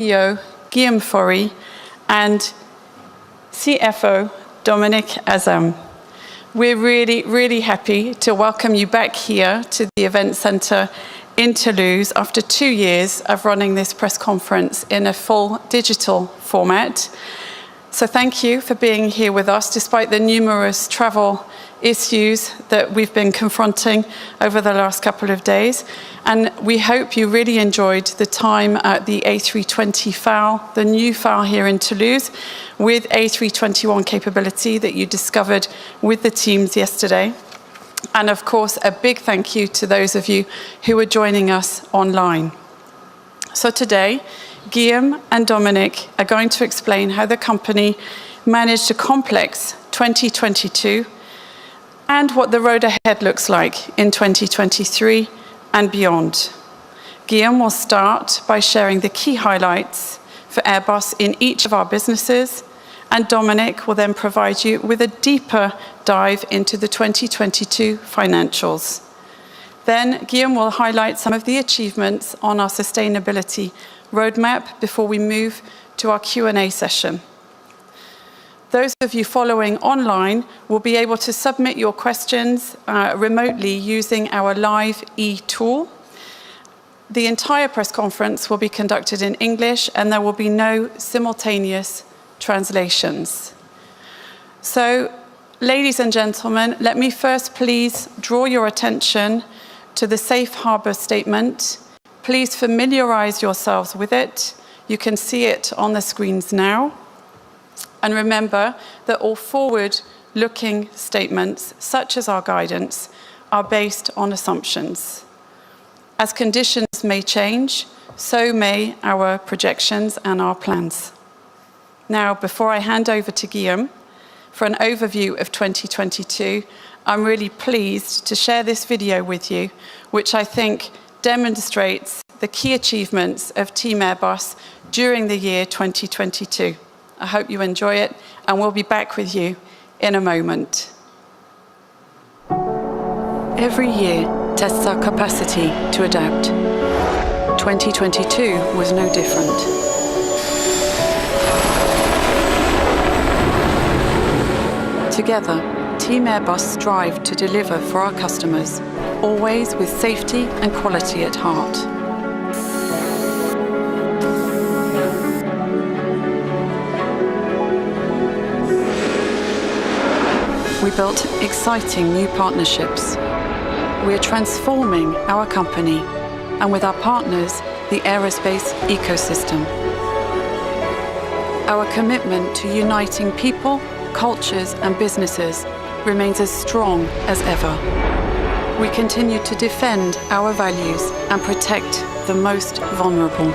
CEO Guillaume Faury and CFO Dominic Azam. We're really happy to welcome you back here to the event centre in Toulouse after 2 years of running this press conference in a full digital format. So thank you for being here with us despite the numerous travel issues that we've been confronting over the last couple of days. And we hope you really enjoyed the time at the A320 FAL, the new FAL here in Toulouse, with A321 capability that you discovered with the teams yesterday. And of course, a big thank you to those of you who are joining us online. So today, Guillaume and Dominic are going to explain how the company managed a complex 2022 and what the road ahead looks like in 2023 and beyond. Guillaume will start by sharing the key highlights for Airbus in each of our businesses, and Dominic will then provide you with a deeper dive into the 2022 financials. Then Guillaume will highlight some of the achievements on our sustainability roadmap before we move to our Q&A session. Those of you following online will be able to submit your questions remotely using our Live e-tool. The entire press conference will be conducted in English and there will be no simultaneous translations. So, ladies and gentlemen, let me first please draw your attention to the Safe Harbour statement. Please familiarize yourselves with it. You can see it on the screens now. And remember that all forward-looking statements, such as our guidance, are based on assumptions. As conditions may change, so may our projections and our plans. Now, before I hand over to Guillaume for an overview of 2022, I'm really pleased to share this video with you, which I think demonstrates the key achievements of Team Airbus during the year 2022. I hope you enjoy it, and we'll be back with you in a moment. Every year tests our capacity to adapt. 2022 was no different. Together, Team Airbus strive to deliver for our customers, always with safety and quality at heart. We built exciting new partnerships. We are transforming our company and with our partners, the aerospace ecosystem. Our commitment to uniting people, cultures and businesses remains as strong as ever. We continue to defend our values and protect the most vulnerable.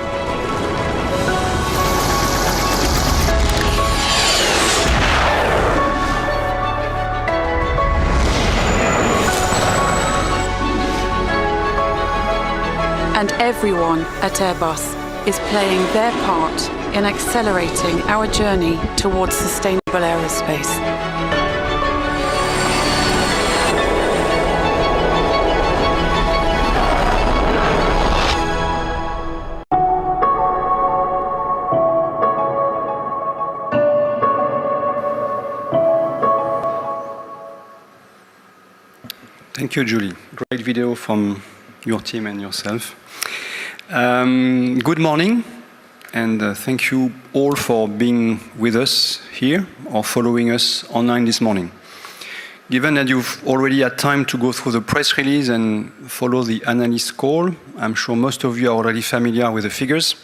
And everyone at Airbus is playing their part in accelerating our journey towards sustainable aerospace. Thank you, Julie. Great video from your team and yourself. Good morning, and thank you all for being with us here or following us online this morning. Given that you've already had time to go through the press release and follow the analyst call, I'm sure most of you are already familiar with the figures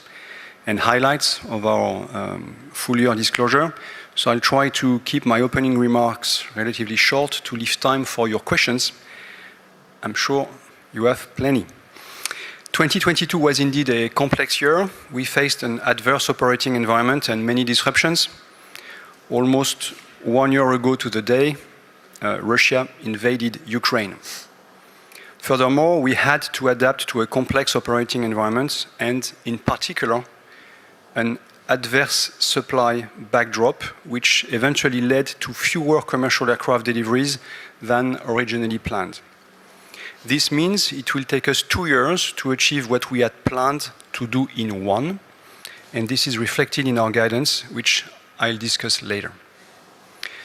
and highlights of our full year disclosure. So I'll try to keep my opening remarks relatively short to leave time for your questions. I'm sure you have plenty. 2022 was indeed a complex year. We faced an adverse operating environment and many disruptions. Almost 1 year ago to the day, Russia invaded Ukraine. Furthermore, we had to adapt to a complex operating environment and, in particular, an adverse supply backdrop, which eventually led to fewer commercial aircraft deliveries than originally planned. This means it will take us 2 years to achieve what we had planned to do in 1, and this is reflected in our guidance, which I'll discuss later.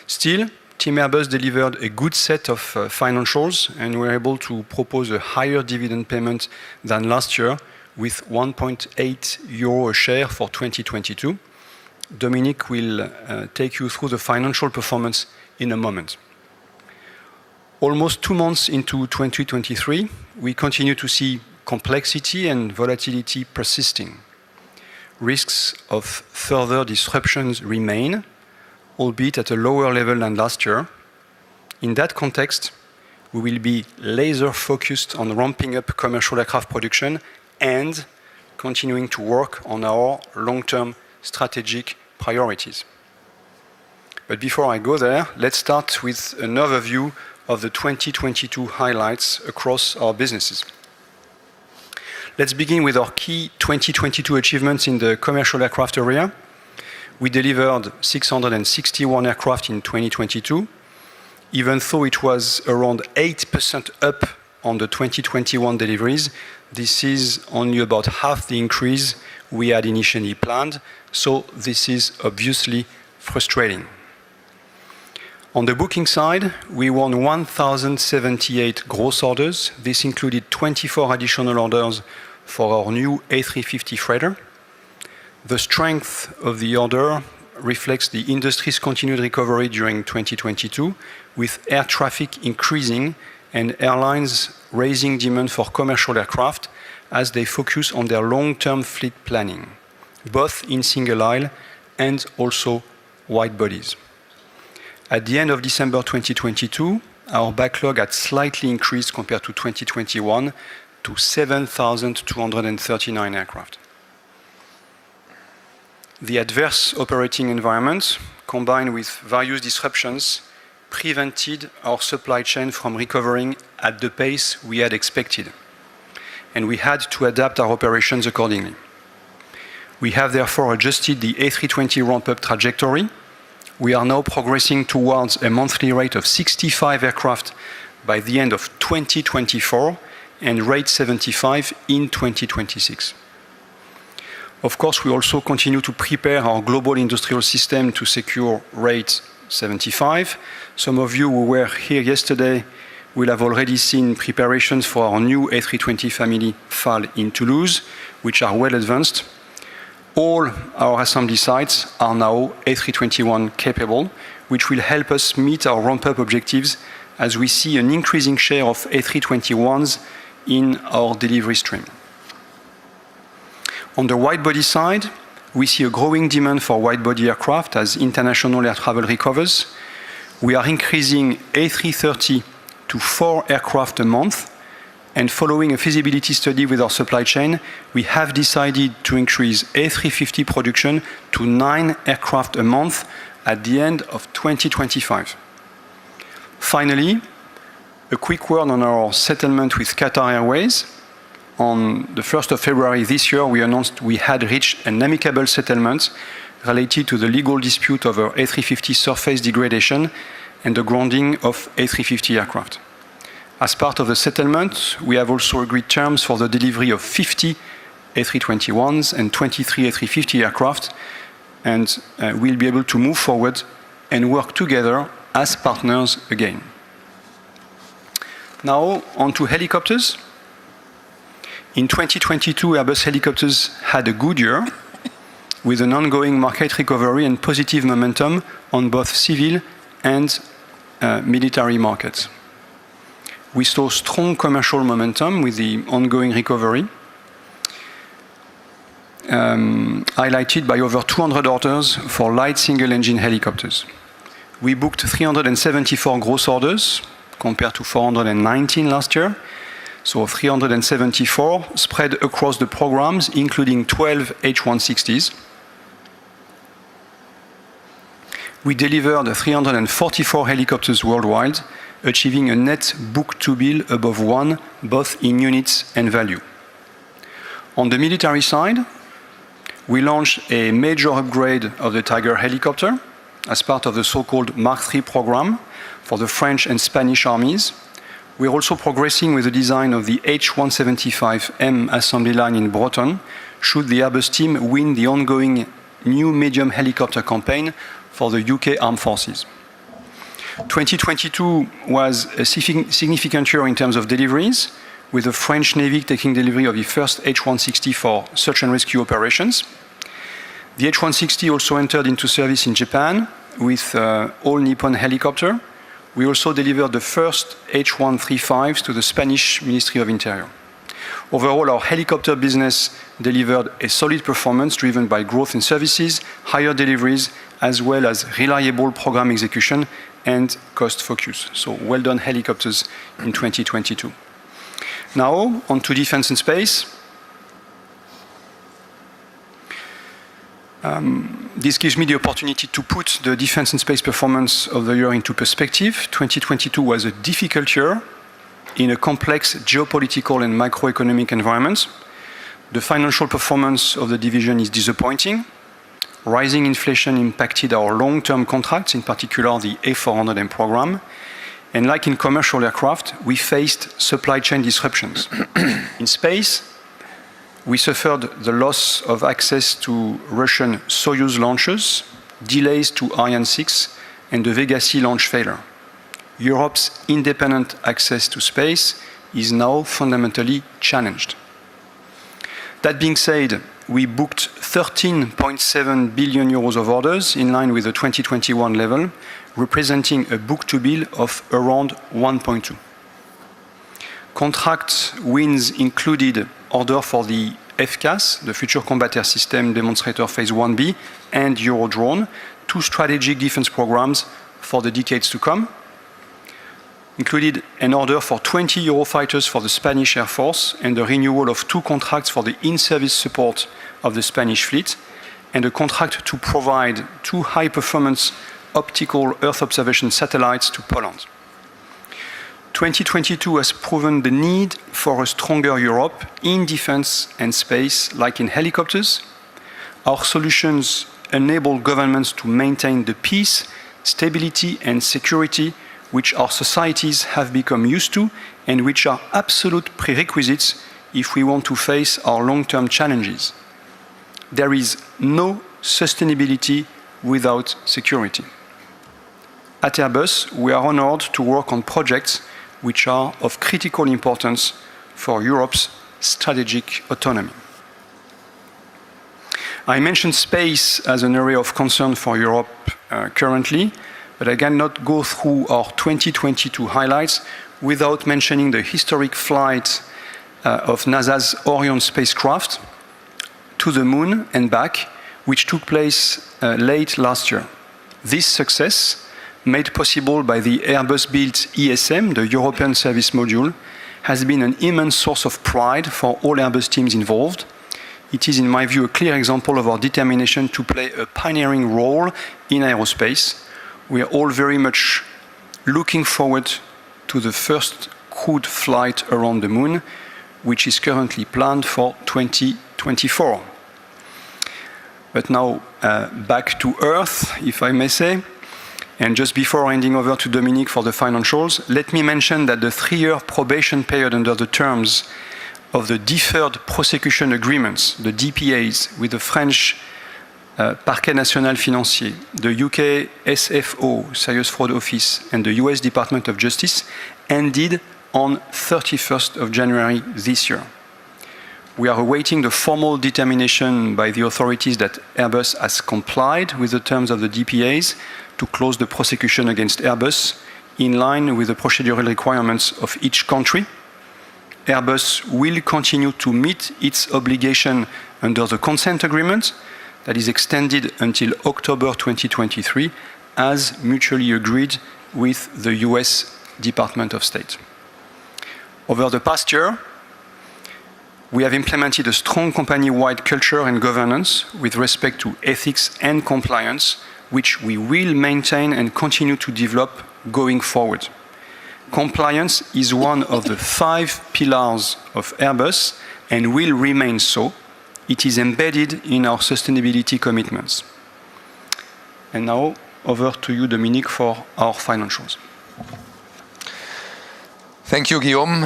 Still, Team Airbus delivered a good set of financials, and were able to propose a higher dividend payment than last year, with 1.8 euro a share for 2022. Dominic will take you through the financial performance in a moment. Almost 2 months into 2023, we continue to see complexity and volatility persisting. Risks of further disruptions remain, albeit at a lower level than last year. In that context, we will be laser-focused on ramping up commercial aircraft production and continuing to work on our long-term strategic priorities. But before I go there, let's start with an overview of the 2022 highlights across our businesses. Let's begin with our key 2022 achievements in the commercial aircraft area. We delivered 661 aircraft in 2022, even though it was around 8% up on the 2021 deliveries. This is only about half the increase we had initially planned, so this is obviously frustrating. On the booking side, we won 1,078 gross orders. This included 24 additional orders for our new A350 freighter. The strength of the order reflects the industry's continued recovery during 2022, with air traffic increasing and airlines raising demand for commercial aircraft as they focus on their long-term fleet planning, both in single aisle and also wide bodies. At the end of December 2022, our backlog had slightly increased compared to 2021 to 7,239 aircraft. The adverse operating environment, combined with various disruptions, prevented our supply chain from recovering at the pace we had expected, and we had to adapt our operations accordingly. We have therefore adjusted the A320 ramp-up trajectory. We are now progressing towards a monthly rate of 65 aircraft by the end of 2024 and rate 75 in 2026. Of course, we also continue to prepare our global industrial system to secure rate 75. Some of you who were here yesterday will have already seen preparations for our new A320 family FAL in Toulouse, which are well advanced. All our assembly sites are now A321 capable, which will help us meet our ramp-up objectives as we see an increasing share of A321s in our delivery stream. On the wide-body side, we see a growing demand for wide-body aircraft as international air travel recovers. We are increasing A330 to 4 aircraft a month, and following a feasibility study with our supply chain, we have decided to increase A350 production to 9 aircraft a month at the end of 2025. Finally, a quick word on our settlement with Qatar Airways. On the 1st of February this year, we announced we had reached an amicable settlement related to the legal dispute over A350 surface degradation and the grounding of A350 aircraft. As part of the settlement, we have also agreed terms for the delivery of 50 A321s and 23 A350 aircraft, and we'll be able to move forward and work together as partners again. Now, on to helicopters. In 2022, Airbus Helicopters had a good year, with an ongoing market recovery and positive momentum on both civil and military markets. We saw strong commercial momentum with the ongoing recovery, highlighted by over 200 orders for light single-engine helicopters. We booked 374 gross orders, compared to 419 last year. So 374 spread across the programs, including 12 H160s. We delivered 344 helicopters worldwide, achieving a net book-to-bill above 1, both in units and value. On the military side, we launched a major upgrade of the Tiger helicopter as part of the so-called Mark III program for the French and Spanish armies. We're also progressing with the design of the H175M assembly line in Broughton, should the Airbus team win the ongoing new medium helicopter campaign for the UK Armed Forces. 2022 was a significant year in terms of deliveries, with the French Navy taking delivery of the first H160 for search and rescue operations. The H160 also entered into service in Japan with All Nippon helicopter. We also delivered the first H135s to the Spanish Ministry of Interior. Overall, our helicopter business delivered a solid performance driven by growth in services, higher deliveries, as well as reliable program execution and cost focus. So well done, helicopters, in 2022. Now, on to defense and space. This gives me the opportunity to put the defense and space performance of the year into perspective. 2022 was a difficult year in a complex geopolitical and macroeconomic environment. The financial performance of the division is disappointing. Rising inflation impacted our long-term contracts, in particular the A400M program. And like in commercial aircraft, we faced supply chain disruptions. In space, we suffered the loss of access to Russian Soyuz launches, delays to Ariane 6, and the Vega C launch failure. Europe's independent access to space is now fundamentally challenged. That being said, we booked 13.7 billion euros of orders in line with the 2021 level, representing a book-to-bill of around 1.2. Contract wins included order for the FCAS, the Future Combat Air System Demonstrator Phase 1B, and Eurodrone, two strategic defense programs for the decades to come. Included an order for 20 Eurofighters for the Spanish Air Force and the renewal of two contracts for the in-service support of the Spanish fleet, and a contract to provide two high-performance optical Earth observation satellites to Poland. 2022 has proven the need for a stronger Europe in defense and space, like in helicopters. Our solutions enable governments to maintain the peace, stability, and security which our societies have become used to and which are absolute prerequisites if we want to face our long-term challenges. There is no sustainability without security. At Airbus, we are honored to work on projects which are of critical importance for Europe's strategic autonomy. I mentioned space as an area of concern for Europe currently, but I cannot go through our 2022 highlights without mentioning the historic flight of NASA's Orion spacecraft to the moon and back, which took place late last year. This success, made possible by the Airbus-built ESM, the European Service Module, has been an immense source of pride for all Airbus teams involved. It is, in my view, a clear example of our determination to play a pioneering role in aerospace. We are all very much looking forward to the first crewed flight around the moon, which is currently planned for 2024. But now, back to Earth, if I may say. And just before handing over to Dominique for the financials, let me mention that the 3-year probation period under the terms of the Deferred Prosecution Agreements, the DPAs, with the French Parquet National Financier, the UK SFO, Serious Fraud Office, and the US Department of Justice, ended on 31st of January this year. We are awaiting the formal determination by the authorities that Airbus has complied with the terms of the DPAs to close the prosecution against Airbus in line with the procedural requirements of each country. Airbus will continue to meet its obligation under the consent agreement that is extended until October 2023, as mutually agreed with the US Department of State. Over the past year, we have implemented a strong company-wide culture and governance with respect to ethics and compliance, which we will maintain and continue to develop going forward. Compliance is one of the 5 pillars of Airbus and will remain so. It is embedded in our sustainability commitments. And now, over to you, Dominique, for our financials. Thank you, Guillaume,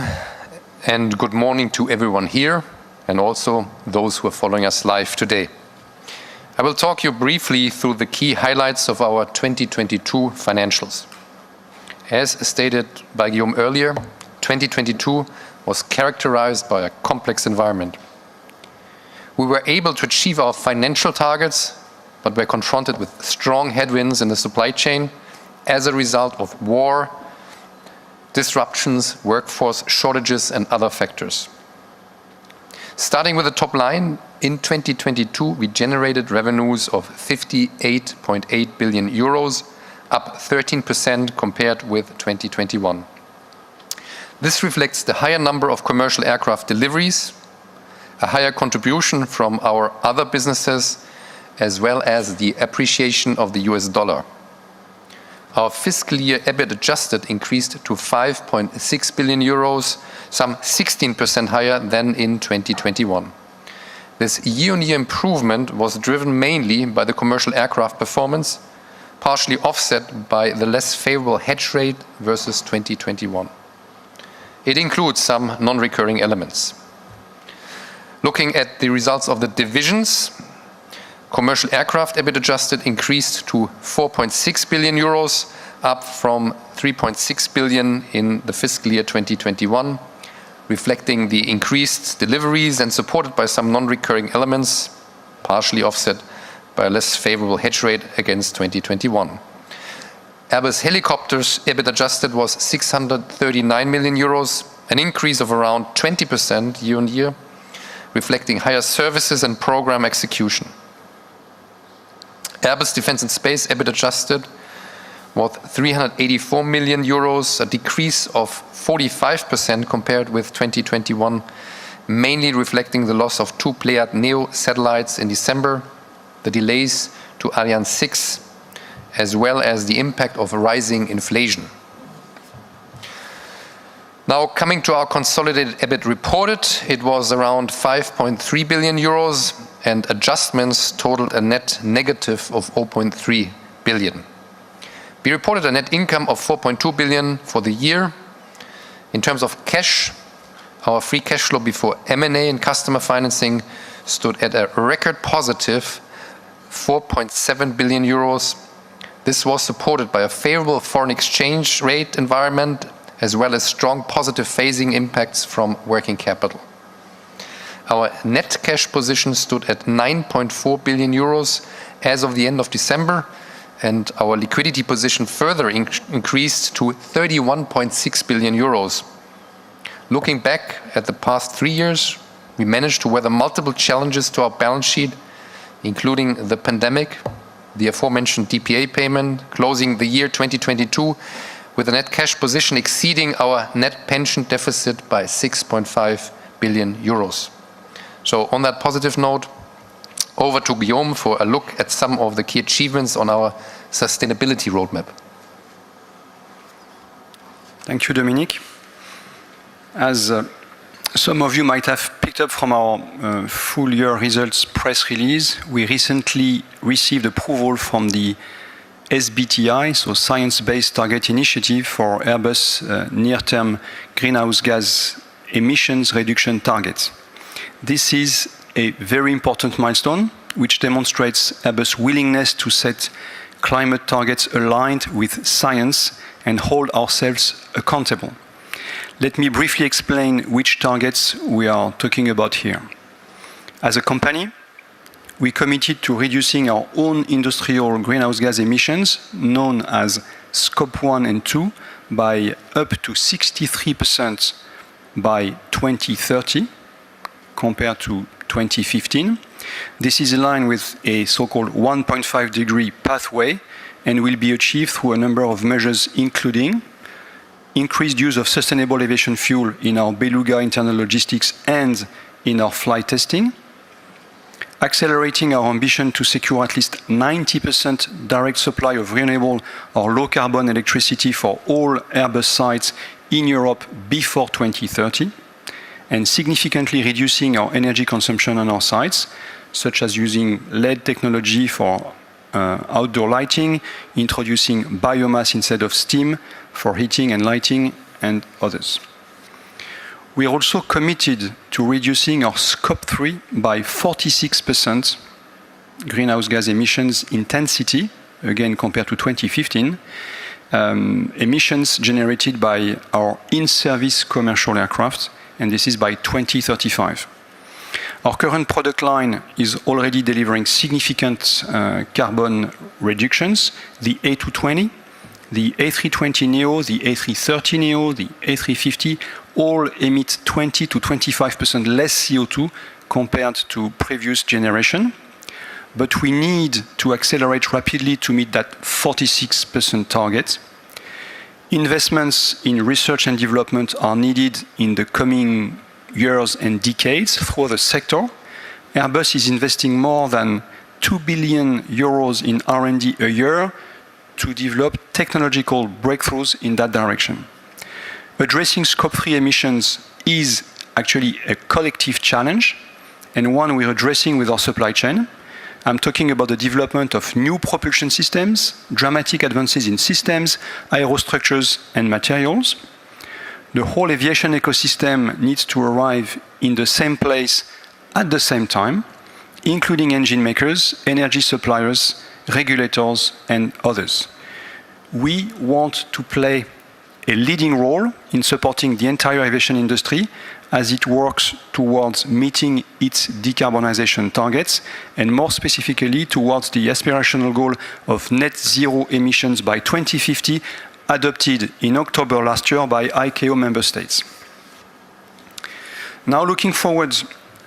and good morning to everyone here and also those who are following us live today. I will talk you briefly through the key highlights of our 2022 financials. As stated by Guillaume earlier, 2022 was characterized by a complex environment. We were able to achieve our financial targets, but were confronted with strong headwinds in the supply chain as a result of war, disruptions, workforce shortages, and other factors. Starting with the top line, in 2022, we generated revenues of 58.8 billion euros, up 13% compared with 2021. This reflects the higher number of commercial aircraft deliveries, a higher contribution from our other businesses, as well as the appreciation of the US dollar. Our fiscal year EBIT adjusted increased to 5.6 billion euros, some 16% higher than in 2021. This year-on-year improvement was driven mainly by the commercial aircraft performance, partially offset by the less favorable hedge rate versus 2021. It includes some non-recurring elements. Looking at the results of the divisions, commercial aircraft EBIT adjusted increased to 4.6 billion euros, up from 3.6 billion in the fiscal year 2021, reflecting the increased deliveries and supported by some non-recurring elements, partially offset by a less favorable hedge rate against 2021. Airbus Helicopters EBIT adjusted was 639 million euros, an increase of around 20% year-on-year, reflecting higher services and program execution. Airbus Defence and Space EBIT adjusted was 384 million euros, a decrease of 45% compared with 2021, mainly reflecting the loss of 2 Pléiades Neo satellites in December, the delays to Ariane 6, as well as the impact of rising inflation. Now, coming to our consolidated EBIT reported, it was around 5.3 billion euros, and adjustments totaled a net negative of 0.3 billion. We reported a net income of 4.2 billion for the year. In terms of cash, our free cash flow before M&A and customer financing stood at a record positive 4.7 billion euros. This was supported by a favorable foreign exchange rate environment, as well as strong positive phasing impacts from working capital. Our net cash position stood at 9.4 billion euros as of the end of December, and our liquidity position further increased to 31.6 billion euros. Looking back at the past 3 years, we managed to weather multiple challenges to our balance sheet, including the pandemic, the aforementioned DPA payment, closing the year 2022 with a net cash position exceeding our net pension deficit by 6.5 billion euros. So on that positive note, over to Guillaume for a look at some of the key achievements on our sustainability roadmap. Thank you, Dominique. As some of you might have picked up from our full year results press release, we recently received approval from the SBTi, so Science-Based Target Initiative, for Airbus near-term greenhouse gas emissions reduction targets. This is a very important milestone, which demonstrates Airbus' willingness to set climate targets aligned with science and hold ourselves accountable. Let me briefly explain which targets we are talking about here. As a company, we committed to reducing our own industrial greenhouse gas emissions, known as Scope 1 and 2, by up to 63% by 2030, compared to 2015. This is in line with a so-called 1.5 degree pathway and will be achieved through a number of measures, including increased use of sustainable aviation fuel in our Beluga internal logistics and in our flight testing, accelerating our ambition to secure at least 90% direct supply of renewable or low-carbon electricity for all Airbus sites in Europe before 2030, and significantly reducing our energy consumption on our sites, such as using LED technology for outdoor lighting, introducing biomass instead of steam for heating and lighting, and others. We are also committed to reducing our Scope 3 by 46% greenhouse gas emissions intensity, again compared to 2015, emissions generated by our in-service commercial aircraft, and this is by 2035. Our current product line is already delivering significant carbon reductions. The A220, the A320neo, the A330neo, the A350 all emit 20 to 25% less CO2 compared to previous generation. But we need to accelerate rapidly to meet that 46% target. Investments in research and development are needed in the coming years and decades for the sector. Airbus is investing more than 2 billion euros in R&D a year to develop technological breakthroughs in that direction. Addressing Scope 3 emissions is actually a collective challenge and one we're addressing with our supply chain. I'm talking about the development of new propulsion systems, dramatic advances in systems, aerostructures, and materials. The whole aviation ecosystem needs to arrive in the same place at the same time, including engine makers, energy suppliers, regulators, and others. We want to play a leading role in supporting the entire aviation industry as it works towards meeting its decarbonization targets, and more specifically towards the aspirational goal of net zero emissions by 2050, adopted in October last year by ICAO member states. Now looking forward,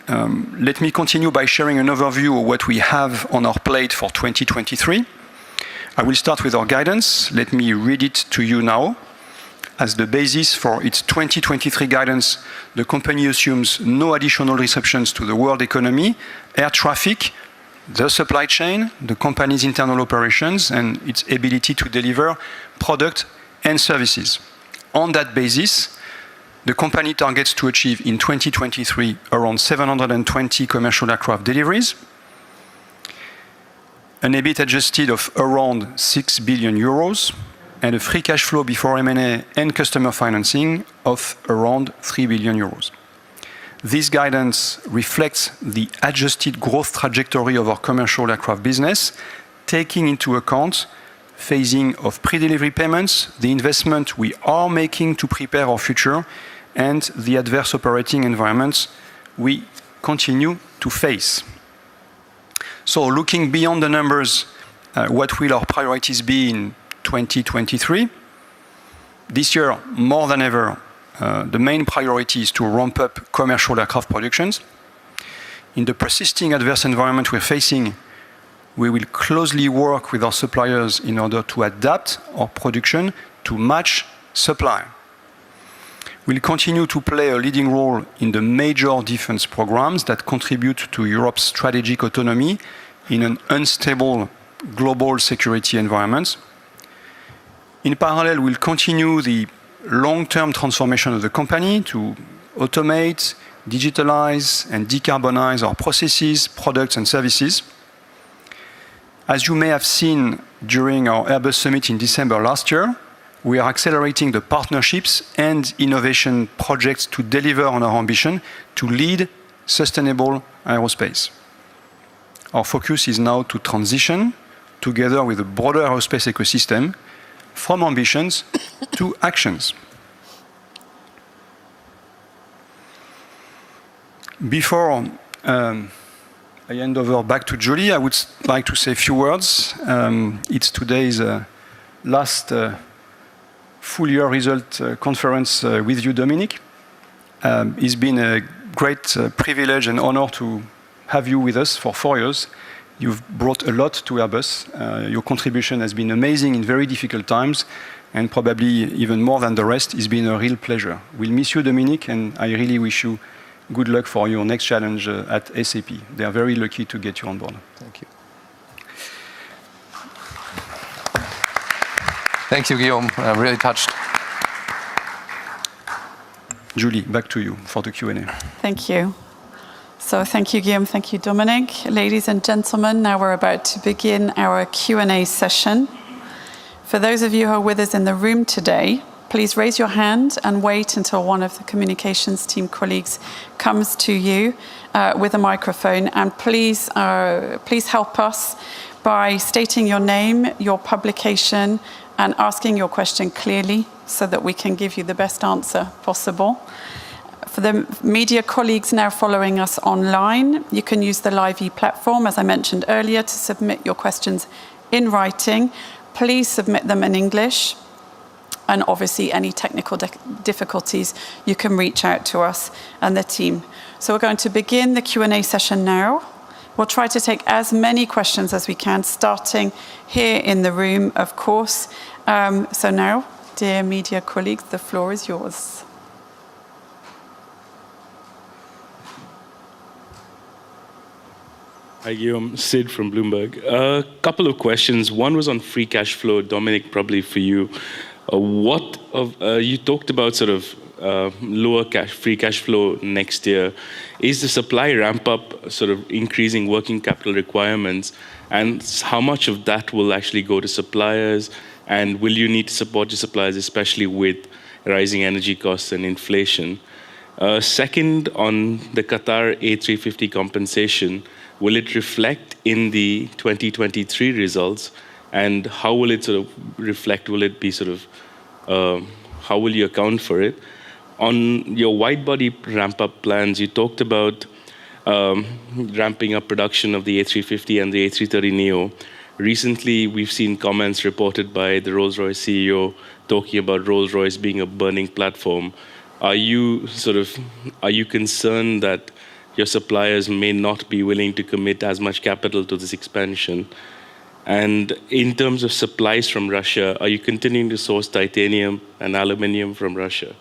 let me continue by sharing an overview of what we have on our plate for 2023. I will start with our guidance. Let me read it to you now. As the basis for its 2023 guidance, the company assumes no additional disruptions to the world economy, air traffic, the supply chain, the company's internal operations, and its ability to deliver product and services. On that basis, the company targets to achieve in 2023 around 720 commercial aircraft deliveries, an EBIT adjusted of around 6 billion euros, and a free cash flow before M&A and customer financing of around 3 billion euros. This guidance reflects the adjusted growth trajectory of our commercial aircraft business, taking into account phasing of pre-delivery payments, the investment we are making to prepare our future, and the adverse operating environments we continue to face. So looking beyond the numbers, what will our priorities be in 2023? This year, more than ever, the main priority is to ramp up commercial aircraft productions. In the persisting adverse environment we're facing, we will closely work with our suppliers in order to adapt our production to match supply. We'll continue to play a leading role in the major defense programs that contribute to Europe's strategic autonomy in an unstable global security environment. In parallel, we'll continue the long-term transformation of the company to automate, digitalize, and decarbonize our processes, products, and services. As you may have seen during our Airbus Summit in December last year, we are accelerating the partnerships and innovation projects to deliver on our ambition to lead sustainable aerospace. Our focus is now to transition, together with the broader aerospace ecosystem, from ambitions to actions. Before I hand over back to Julie, I would like to say a few words. It's today's last full year result conference with you, Dominic. It's been a great privilege and honor to have you with us for 4 years. You've brought a lot to Airbus. Your contribution has been amazing in very difficult times, and probably even more than the rest, it's been a real pleasure. We'll miss you, Dominic, and I really wish you good luck for your next challenge at SAP. They are very lucky to get you on board. Thank you. Thank you, Guillaume. I'm really touched. Julie, back to you for the Q&A. Thank you. So thank you, Guillaume. Thank you, Dominic. Ladies and gentlemen, now we're about to begin our Q&A session. For those of you who are with us in the room today, please raise your hand and wait until one of the communications team colleagues comes to you with a microphone. And please help us by stating your name, your publication, and asking your question clearly so that we can give you the best answer possible. For the media colleagues now following us online, you can use the Live platform, as I mentioned earlier, to submit your questions in writing. Please submit them in English. And obviously, any technical difficulties, you can reach out to us and the team. So we're going to begin the Q&A session now. We'll try to take as many questions as we can, starting here in the room, of course. So now, dear media colleagues, the floor is yours. Hi, Guillaume. Sid from Bloomberg. A couple of questions. One was on free cash flow. Dominic, probably for you. You talked about sort of lower free cash flow next year. Is the supply ramp up sort of increasing working capital requirements? And how much of that will actually go to suppliers? And will you need to support your suppliers, especially with rising energy costs and inflation? Second, on the Qatar A350 compensation, will it reflect in the 2023 results? And how will it sort of reflect? Will it be sort of, how will you account for it? On your wide-body ramp-up plans, you talked about ramping up production of the A350 and the A330neo. Recently, we've seen comments reported by the Rolls-Royce CEO talking about Rolls-Royce being a burning platform. Are you concerned that your suppliers may not be willing to commit as much capital to this expansion? And in terms of supplies from Russia, are you continuing to source titanium and aluminium from Russia?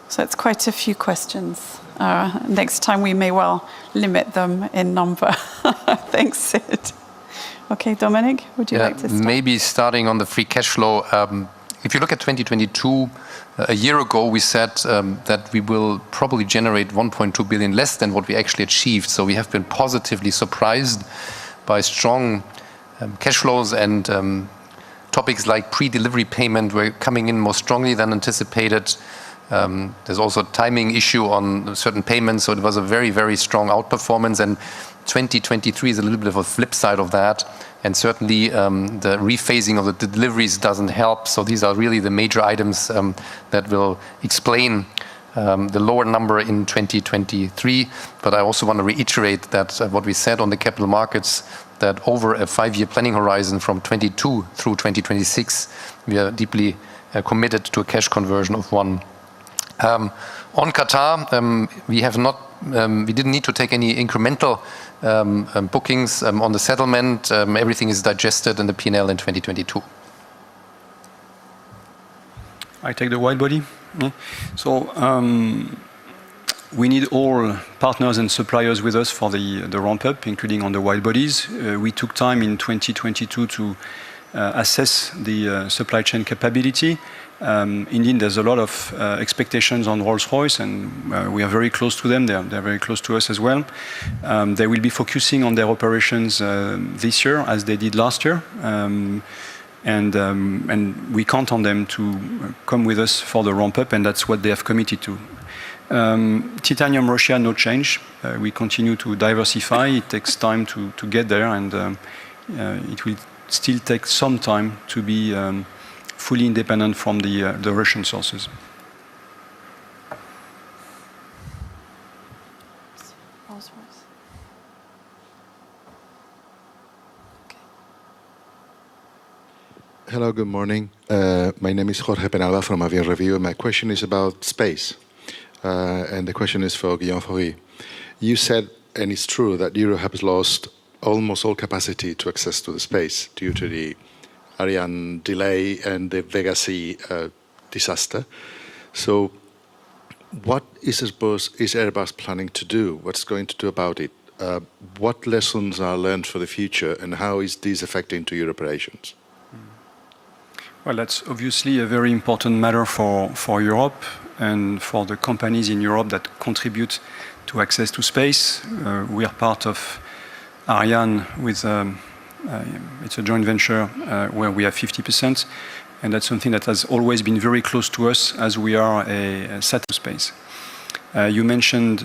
So it's quite a few questions. Next time we may well limit them in number. Thanks, Sid. Okay, Dominic, would you like to start? Maybe starting on the free cash flow. If you look at 2022, a year ago we said that we will probably generate 1.2 billion less than what we actually achieved. So we have been positively surprised by strong cash flows, and topics like pre-delivery payment were coming in more strongly than anticipated. There's also a timing issue on certain payments, so it was a very, very strong outperformance. And 2023 is a little bit of a flip side of that. And certainly the rephasing of the deliveries doesn't help. So these are really the major items that will explain the lower number in 2023. But I also want to reiterate that what we said on the capital markets, that over a 5-year planning horizon from 22 through 2026, we are deeply committed to a cash conversion of 1. On Qatar, we didn't need to take any incremental bookings on the settlement. Everything is digested in the P&L in 2022. I take the wide body. Yeah. So we need all partners and suppliers with us for the ramp up, including on the wide bodies. We took time in 2022 to assess the supply chain capability. Indeed, there's a lot of expectations on Rolls-Royce, and we are very close to them. They're very close to us as well. They will be focusing on their operations this year, as they did last year. And we count on them to come with us for the ramp-up, and that's what they have committed to. Titanium Russia, no change. We continue to diversify. It takes time to get there, and it will still take some time to be fully independent from the Russian sources. Hello, good morning. My name is Jorge Penalba from Avion Review. My question is about space. And the question is for Guillaume Faury. You said, and it's true, that Europe has lost almost all capacity to access to the space due to the Ariane delay and the Vega C disaster. So what is Airbus planning to do? What's going to do about it? What lessons are learned for the future, and how is this affecting to your operations? Well, that's obviously a very important matter for Europe and for the companies in Europe that contribute to access to space. We are part of Ariane with it's a joint venture where we have 50%. And that's something that has always been very close to us as we are a satellite space. You mentioned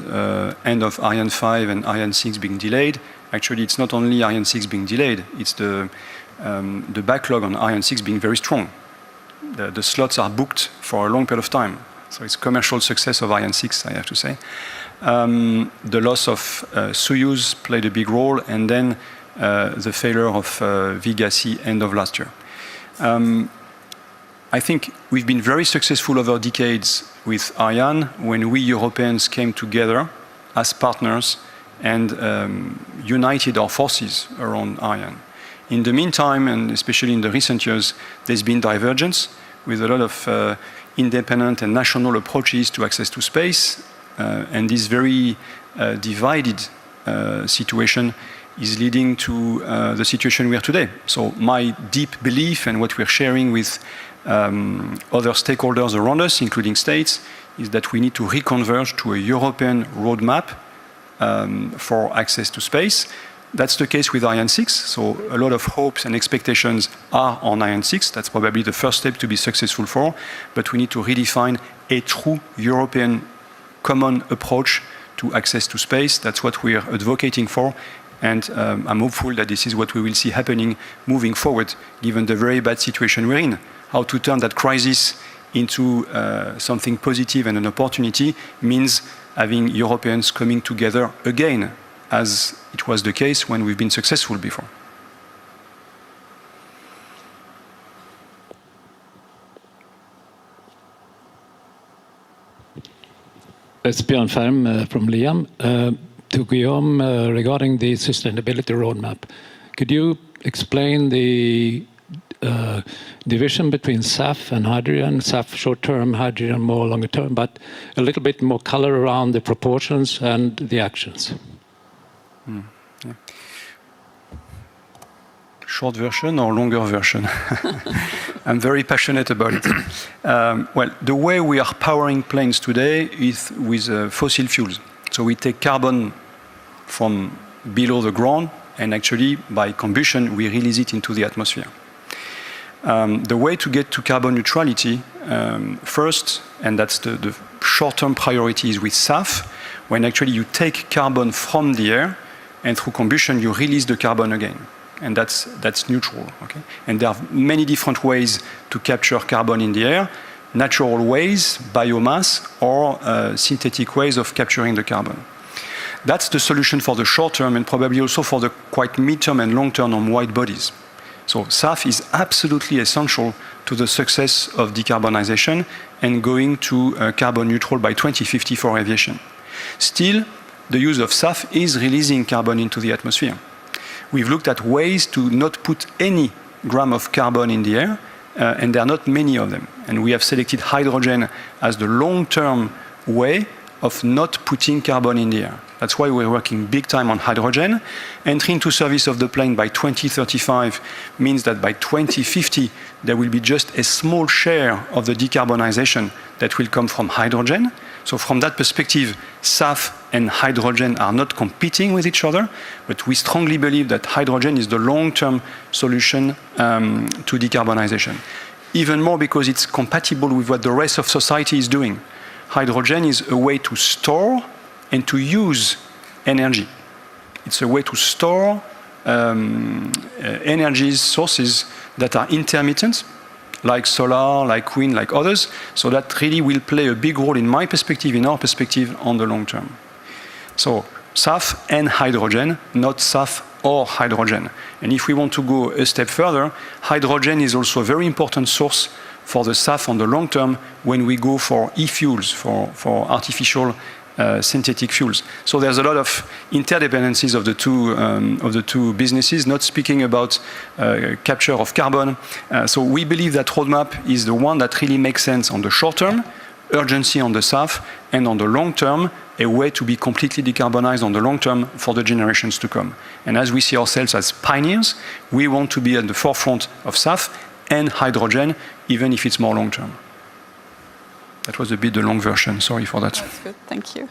end of Ariane 5 and Ariane 6 being delayed. Actually, it's not only Ariane 6 being delayed, it's the backlog on Ariane 6 being very strong. The slots are booked for a long period of time. So it's commercial success of Ariane 6, I have to say. The loss of Soyuz played a big role, and then the failure of Vega-C end of last year. I think we've been very successful over decades with Ariane when we Europeans came together as partners and united our forces around Ariane. In the meantime, and especially in the recent years, there's been divergence with a lot of independent and national approaches to access to space, and this very divided situation is leading to the situation we are today. So my deep belief and what we're sharing with other stakeholders around us, including states, is that we need to reconverge to a European roadmap for access to space. That's the case with Ariane 6, so a lot of hopes and expectations are on Ariane 6. That's probably the first step to be successful for, but we need to redefine a true European common approach to access to space. That's what we are advocating for, and I'm hopeful that this is what we will see happening moving forward, given the very bad situation we're in. How to turn that crisis into something positive and an opportunity means having Europeans coming together again, as it was the case when we've been successful before. It's Björn Färm from Liam. To Guillaume, regarding the sustainability roadmap, could you explain the division between SAF and hydrogen, SAF short-term, hydrogen more longer-term, but a little bit more color around the proportions and the actions? Yeah. Short version or longer version? I'm very passionate about it. Well, the way we are powering planes today is with fossil fuels. So we take carbon from below the ground, and actually, by combustion, we release it into the atmosphere. The way to get to carbon neutrality, first, and that's the short-term priority, is with SAF, when actually you take carbon from the air, and through combustion, you release the carbon again. And that's neutral. Okay? And there are many different ways to capture carbon in the air: natural ways, biomass, or synthetic ways of capturing the carbon. That's the solution for the short term, and probably also for the quite mid-term and long-term on wide bodies. So SAF is absolutely essential to the success of decarbonization and going to carbon neutral by 2050 for aviation. Still, the use of SAF is releasing carbon into the atmosphere. We've looked at ways to not put any gram of carbon in the air, and there are not many of them. And we have selected hydrogen as the long-term way of not putting carbon in the air. That's why we're working big time on hydrogen. Entry into service of the plane by 2035 means that by 2050, there will be just a small share of the decarbonization that will come from hydrogen. So from that perspective, SAF and hydrogen are not competing with each other, but we strongly believe that hydrogen is the long-term solution to decarbonization. Even more because it's compatible with what the rest of society is doing. Hydrogen is a way to store and to use energy. It's a way to store energy sources that are intermittent, like solar, like wind, like others. So that really will play a big role, in my perspective, in our perspective, on the long term. So SAF and hydrogen, not SAF or hydrogen. And if we want to go a step further, hydrogen is also a very important source for the SAF on the long term when we go for e-fuels, for artificial synthetic fuels. So there's a lot of interdependencies of the two businesses, not speaking about capture of carbon. So we believe that roadmap is the one that really makes sense on the short term, urgency on the SAF, and on the long term, a way to be completely decarbonized on the long term for the generations to come. And as we see ourselves as pioneers, we want to be at the forefront of SAF and hydrogen, even if it's more long term. That was a bit the long version. Sorry for that. That's good. Thank you.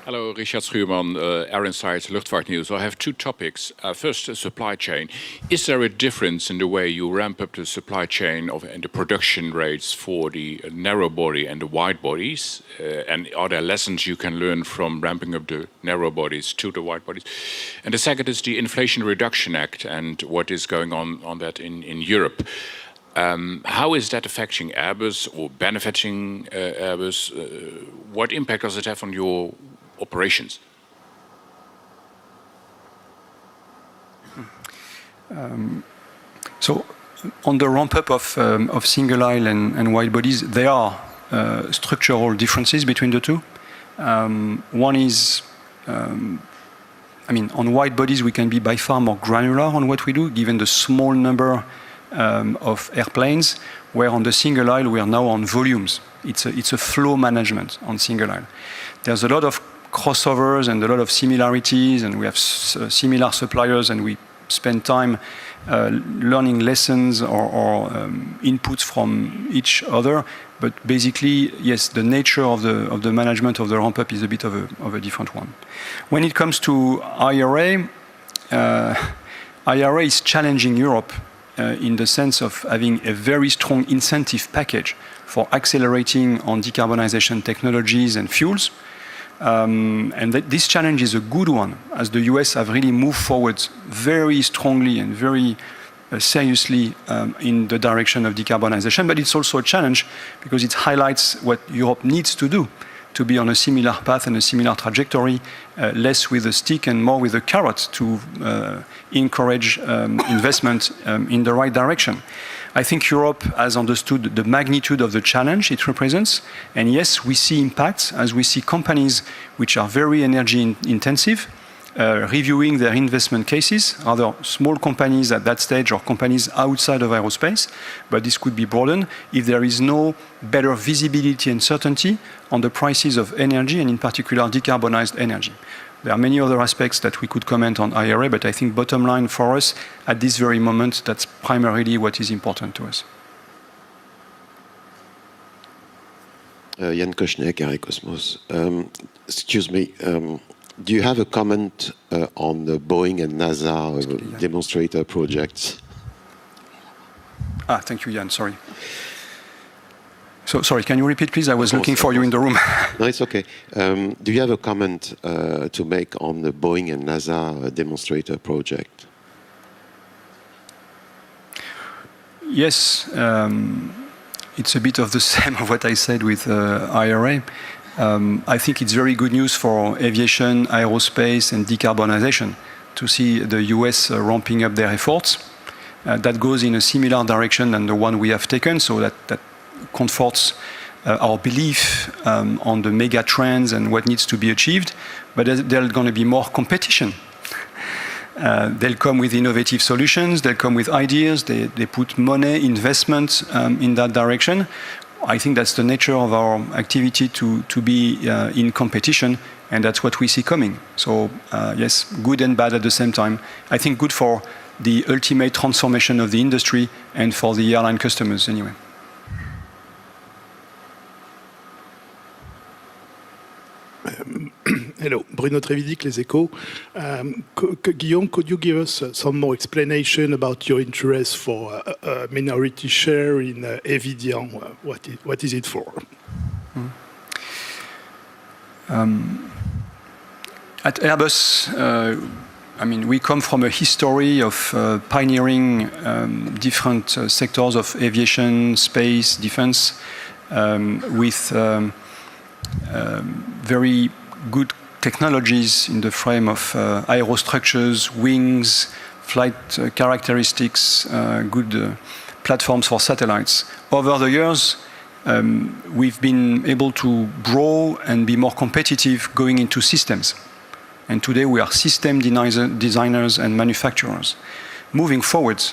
Hello, Richard Schuurman, Air Insight Luchtvaartnieuws. I have two topics. First, supply chain. Is there a difference in the way you ramp up the supply chain and the production rates for the narrow body and the wide bodies? And are there lessons you can learn from ramping up the narrow bodies to the wide bodies? And the second is the Inflation Reduction Act and what is going on that in Europe. How is that affecting Airbus or benefiting Airbus? What impact does it have on your operations? So on the ramp-up of single-aisle and wide bodies, there are structural differences between the two. One is, on wide bodies, we can be by far more granular on what we do, given the small number of airplanes, where on the single aisle we are now on volumes. It's a flow management on single aisle. There's a lot of crossovers and a lot of similarities, and we have similar suppliers, and we spend time learning lessons or inputs from each other. But basically, yes, the nature of the management of the ramp-up is a bit of a different one. When it comes to IRA, IRA is challenging Europe in the sense of having a very strong incentive package for accelerating on decarbonization technologies and fuels. And this challenge is a good one, as the US have really moved forward very strongly and very seriously in the direction of decarbonization. But it's also a challenge because it highlights what Europe needs to do to be on a similar path and a similar trajectory, less with a stick and more with a carrot to encourage investment in the right direction. I think Europe has understood the magnitude of the challenge it represents. And yes, we see impacts as we see companies which are very energy intensive reviewing their investment cases, other small companies at that stage or companies outside of aerospace, but this could be broadened if there is no better visibility and certainty on the prices of energy and in particular decarbonized energy. There are many other aspects that we could comment on IRA, but I think bottom line for us at this very moment, that's primarily what is important to us. Jan Koschnek, Cosmos. Excuse me, do you have a comment on the Boeing and NASA demonstrator projects? Thank you, Jan, sorry. So, sorry, can you repeat, please? I was looking for you in the room. No, it's okay. Do you have a comment to make on the Boeing and NASA demonstrator project? Yes, it's a bit of the same of what I said with IRA. I think it's very good news for aviation, aerospace, and decarbonization to see the US ramping up their efforts. That goes in a similar direction than the one we have taken, so that comforts our belief on the mega trends and what needs to be achieved. But there's going to be more competition. They'll come with innovative solutions, they'll come with ideas, they put money, investment in that direction. I think that's the nature of our activity to be in competition, and that's what we see coming. So yes, good and bad at the same time. I think good for the ultimate transformation of the industry and for the airline customers anyway. Hello, Bruno Trevidic, Les Echos. Guillaume, could you give us some more explanation about your interest for a minority share in Eviden? What is it for? At Airbus, we come from a history of pioneering different sectors of aviation, space, defense, with very good technologies in the frame of aerostructures, wings, flight characteristics, good platforms for satellites. Over the years, we've been able to grow and be more competitive going into systems. And today we are system designers and manufacturers. Moving forward,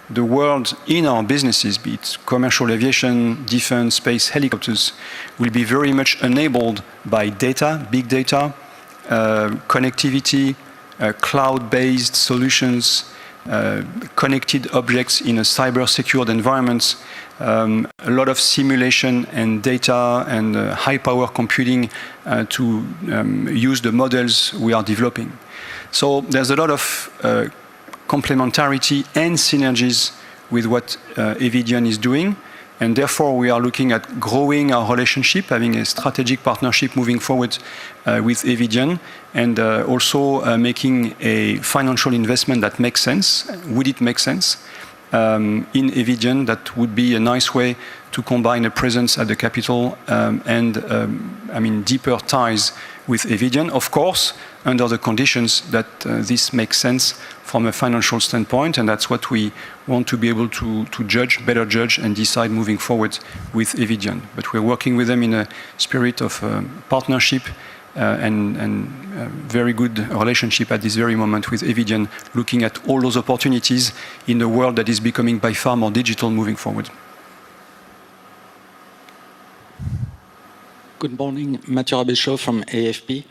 the world in our businesses, be it commercial aviation, defense, space, helicopters, will be very much enabled by data, big data, connectivity, cloud-based solutions, connected objects in a cyber-secured environment, a lot of simulation and data and high-power computing to use the models we are developing. So there's a lot of complementarity and synergies with what Evidion is doing. And therefore, we are looking at growing our relationship, having a strategic partnership moving forward with Evidion, and also making a financial investment that makes sense. Would it make sense in Evidion? That would be a nice way to combine a presence at the capital and deeper ties with Evidion, of course, under the conditions that this makes sense from a financial standpoint, and that's what we want to be able to better judge and decide moving forward with Evidion. But we're working with them in a spirit of partnership and very good relationship at this very moment with Evidion, looking at all those opportunities in a world that is becoming by far more digital moving forward. Good morning, Mathieu Rabéchaud from AFP.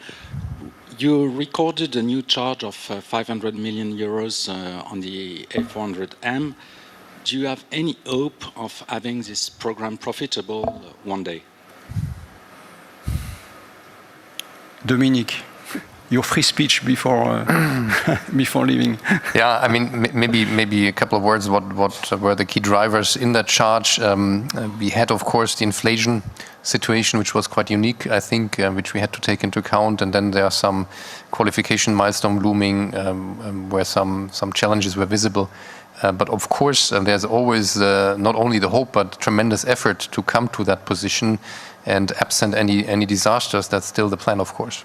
You recorded a new charge of 500 million euros on the A400M. Do you have any hope of having this program profitable one day? Dominique, your free speech before before leaving. Yeah, I mean, maybe a couple of words. What were the key drivers in that charge? We had, of course, the inflation situation, which was quite unique, I think, which we had to take into account. And then there are some qualification milestone looming where some challenges were visible. But of course, there's always not only the hope, but tremendous effort to come to that position. And absent any disasters, that's still the plan, of course.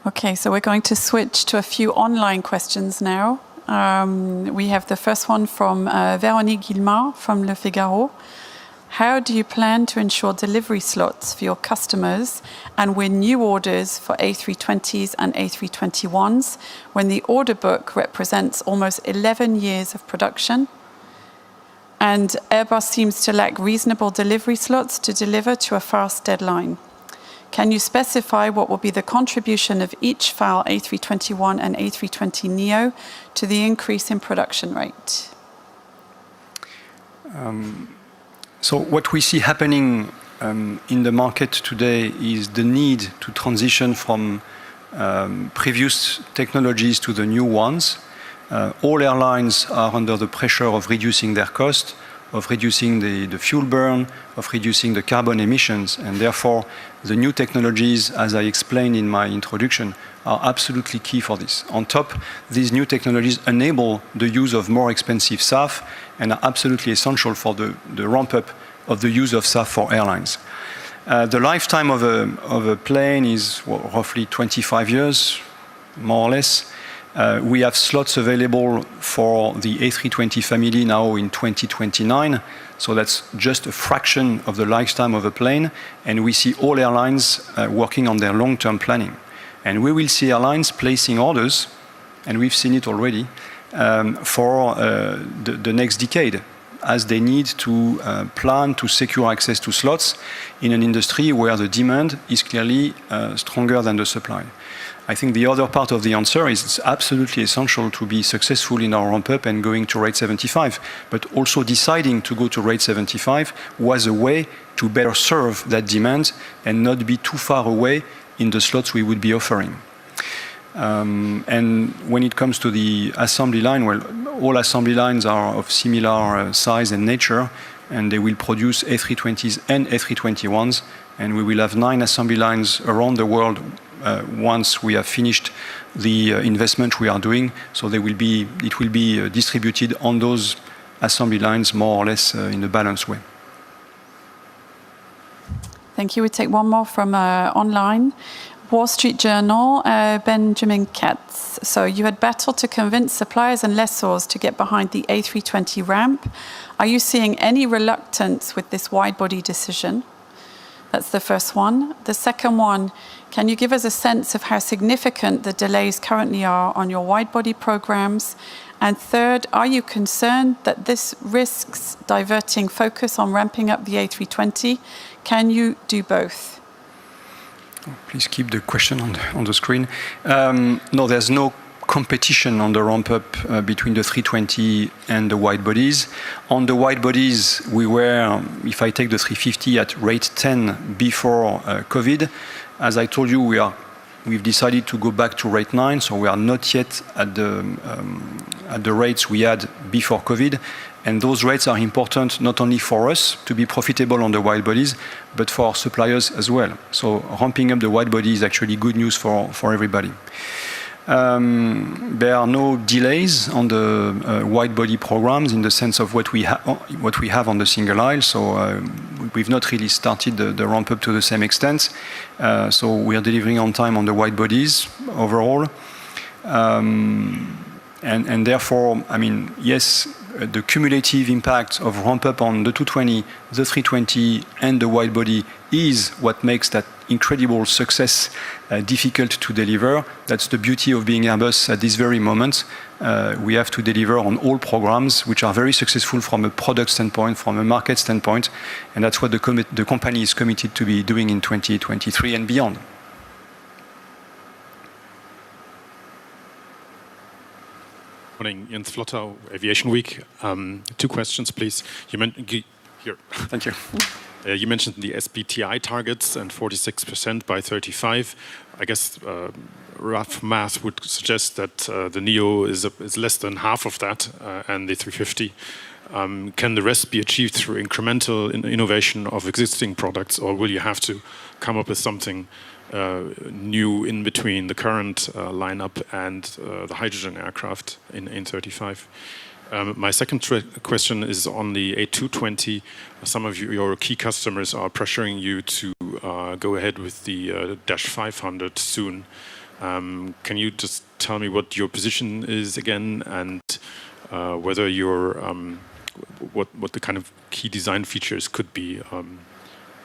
Okay, so we're going to switch to a few online questions now. We have the first one from Véronique Guillemard from Le Figaro. How do you plan to ensure delivery slots for your customers and win new orders for A320s and A321s when the order book represents almost 11 years of production? And Airbus seems to lack reasonable delivery slots to deliver to a fast deadline. Can you specify what will be the contribution of each FAL A321 and A320neo to the increase in production rate? So what we see happening in the market today is the need to transition from previous technologies to the new ones. All airlines are under the pressure of reducing their cost, of reducing the fuel burn, of reducing the carbon emissions, and therefore the new technologies, as I explained in my introduction, are absolutely key for this. On top, these new technologies enable the use of more expensive SAF and are absolutely essential for the ramp-up of the use of SAF for airlines. The lifetime of a plane is roughly 25 years, more or less. We have slots available for the A320 family now in 2029, so that's just a fraction of the lifetime of a plane, and we see all airlines working on their long-term planning. And we will see airlines placing orders, and we've seen it already, for the next decade, as they need to plan to secure access to slots in an industry where the demand is clearly stronger than the supply. I think the other part of the answer is it's absolutely essential to be successful in our ramp-up and going to rate 75, but also deciding to go to rate 75 was a way to better serve that demand and not be too far away in the slots we would be offering. And when it comes to the assembly line, well, all assembly lines are of similar size and nature, and they will produce A320s and A321s, and we will have 9 assembly lines around the world once we have finished the investment we are doing. So it will be distributed on those assembly lines more or less in a balanced way. Thank you. We take one more from online. Wall Street Journal, Benjamin Katz. So you had battled to convince suppliers and lessors to get behind the A320 ramp. Are you seeing any reluctance with this wide-body decision? That's the first one. The second one, can you give us a sense of how significant the delays currently are on your wide-body programs? And third, are you concerned that this risks diverting focus on ramping up the A320? Can you do both? Please keep the question on the screen. No, there's no competition on the ramp-up between the 320 and the wide bodies. On the wide bodies, we were, if I take the 350, at rate 10 before COVID. As I told you, we've decided to go back to rate 9, so we are not yet at the rates we had before COVID. And those rates are important not only for us to be profitable on the wide bodies, but for our suppliers as well. So ramping up the wide body is actually good news for everybody. There are no delays on the wide body programs in the sense of what we have on the single aisle. So we've not really started the ramp up to the same extent. So we are delivering on time on the wide bodies overall. And therefore, I mean, yes, the cumulative impact of ramp up on the 220, the 320, and the wide body is what makes that incredible success difficult to deliver. That's the beauty of being Airbus at this very moment. We have to deliver on all programs which are very successful from a product standpoint, from a market standpoint, and that's what the company is committed to be doing in 2023 and beyond. Morning, Jens Flotter, Aviation Week. 2 questions, please. Here. Thank you. You mentioned the SBTI targets and 46% by 35. I guess rough math would suggest that the NEO is less than half of that, and the 350. Can the rest be achieved through incremental innovation of existing products, or will you have to come up with something new in between the current lineup and the hydrogen aircraft in 35? My second question is on the A220. Some of your key customers are pressuring you to go ahead with the Dash 500 soon. Can you just tell me what your position is again, and whether your what the kind of key design features could be?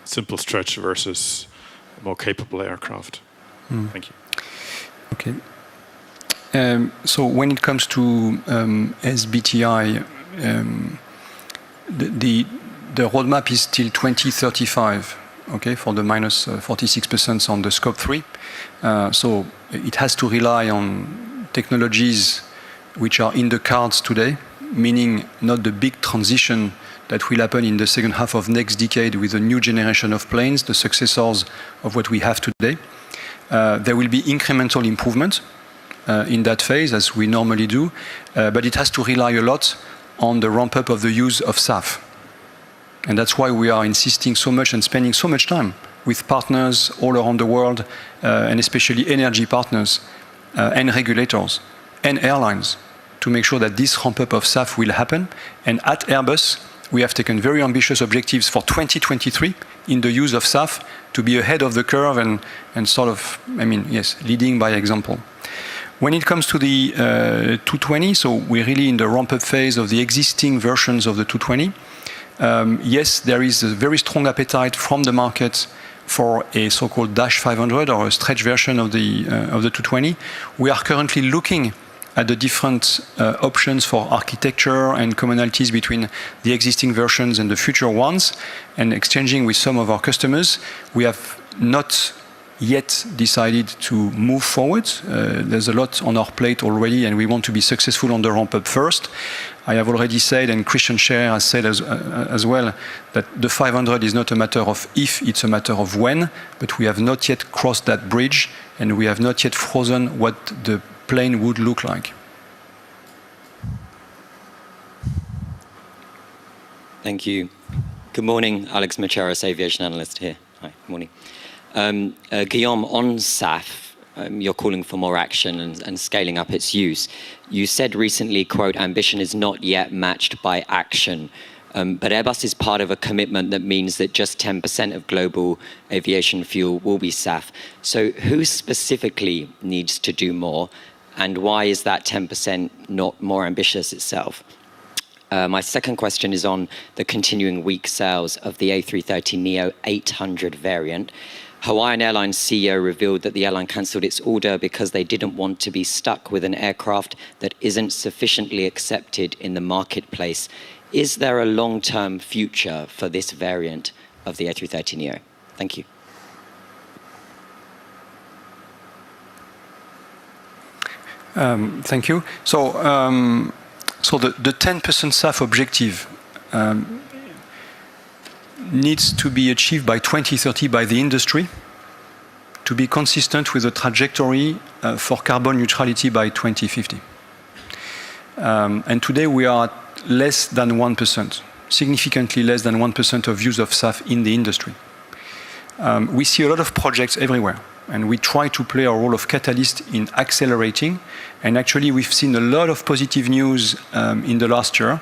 Simple stretch versus more capable aircraft. Thank you. Okay. So when it comes to SBTI, the roadmap is till 2035, okay, for the minus 46% on the scope 3. So it has to rely on technologies which are in the cards today, meaning not the big transition that will happen in the second half of next decade with a new generation of planes, the successors of what we have today. There will be incremental improvement in that phase, as we normally do, but it has to rely a lot on the ramp-up of the use of SAF. And that's why we are insisting so much and spending so much time with partners all around the world, and especially energy partners and regulators and airlines, to make sure that this ramp-up of SAF will happen. And at Airbus, we have taken very ambitious objectives for 2023 in the use of SAF to be ahead of the curve and sort of, I mean, yes, leading by example. When it comes to the 220, so we're really in the ramp-up phase of the existing versions of the 220. Yes, there is a very strong appetite from the market for a so-called Dash 500 or a stretch version of the 220. We are currently looking at the different options for architecture and commonalities between the existing versions and the future ones, and exchanging with some of our customers. We have not yet decided to move forward. There's a lot on our plate already, and we want to be successful on the ramp-up first. I have already said, and Christian Scher has said as well, that the 500 is not a matter of if, it's a matter of when, but we have not yet crossed that bridge, and we have not yet frozen what the plane would look like. Thank you. Good morning, Alex Macheras, aviation analyst here. Hi, good morning. Guillaume, on SAF, you're calling for more action and scaling up its use. You said recently, quote, ambition is not yet matched by action. But Airbus is part of a commitment that means that just 10% of global aviation fuel will be SAF. So who specifically needs to do more? And why is that 10% not more ambitious itself? My second question is on the continuing weak sales of the A330neo 800 variant. Hawaiian Airlines CEO revealed that the airline cancelled its order because they didn't want to be stuck with an aircraft that isn't sufficiently accepted in the marketplace. Is there a long-term future for this variant of the A330neo? Thank you. Thank you. So the 10% SAF objective needs to be achieved by 2030 by the industry to be consistent with the trajectory for carbon neutrality by 2050. And today we are at less than 1%, significantly less than 1% of use of SAF in the industry. We see a lot of projects everywhere, and we try to play our role of catalyst in accelerating. And actually we've seen a lot of positive news in the last year,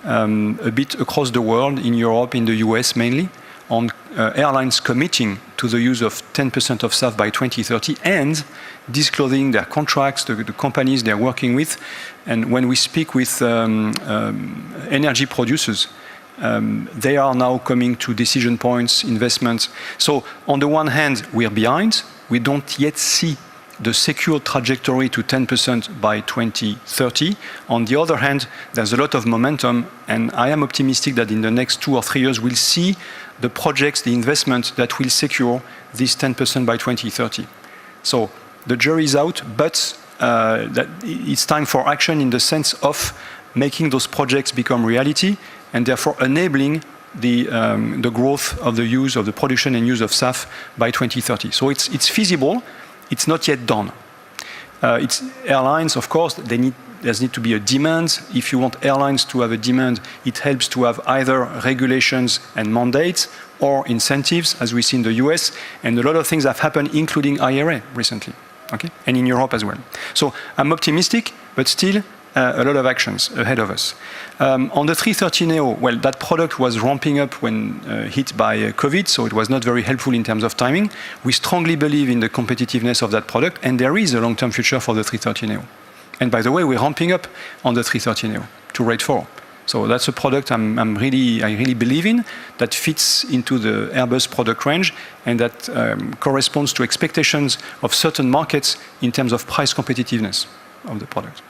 a bit across the world, in Europe, in the US mainly, on airlines committing to the use of 10% of SAF by 2030 and disclosing their contracts, the companies they're working with. And when we speak with energy producers, they are now coming to decision points, investments. So on the one hand, we're behind. We don't yet see the secure trajectory to 10% by 2030. On the other hand, there's a lot of momentum, and I am optimistic that in the next 2 or 3 years, we'll see the projects, the investment that will secure this 10% by 2030. So the jury is out, but that it's time for action in the sense of making those projects become reality and therefore enabling the growth of the use of the production and use of SAF by 2030. So it's feasible. It's not yet done. It's airlines, of course, there needs to be a demand. If you want airlines to have a demand, it helps to have either regulations and mandates or incentives, as we see in the US. And a lot of things have happened, including IRA recently, okay? And in Europe as well. So I'm optimistic, but still a lot of actions ahead of us. On the 330neo, well, that product was ramping up when hit by COVID, so it was not very helpful in terms of timing. We strongly believe in the competitiveness of that product, and there is a long-term future for the 330neo. And by the way, we're ramping up on the 330neo to rate 4. So that's a product I really believe in, that fits into the Airbus product range, and that corresponds to expectations of certain markets in terms of price competitiveness of the product.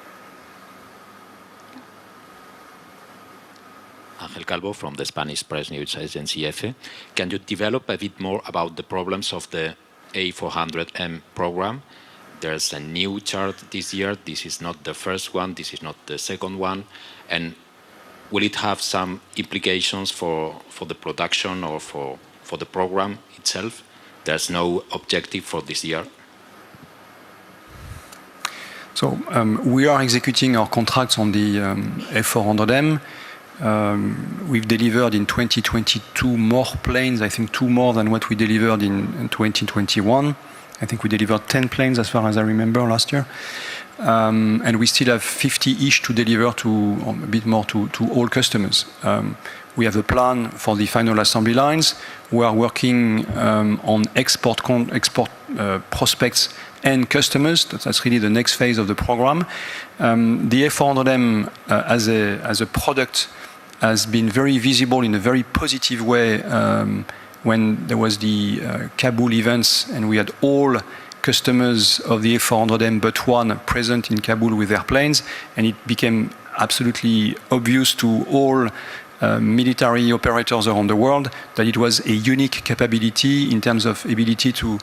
Ángel Calvo from the Spanish press news agency EFE. Can you develop a bit more about the problems of the A400M program? There's a new chart this year. This is not the first one. This is not the second one. And will it have some implications for the production or for the program itself? There's no objective for this year. So we are executing our contracts on the A400M. We've delivered in 2022 more planes, I think 2 more than what we delivered in 2021. I think we delivered 10 planes as far as I remember last year. And we still have 50-ish to deliver to, or a bit more to all customers. We have a plan for the final assembly lines. We are working on export prospects and customers. That's really the next phase of the program. The A400M as a product has been very visible in a very positive way when there was the Kabul events, and we had all customers of the A400M but one present in Kabul with their planes, and it became absolutely obvious to all military operators around the world that it was a unique capability in terms of ability to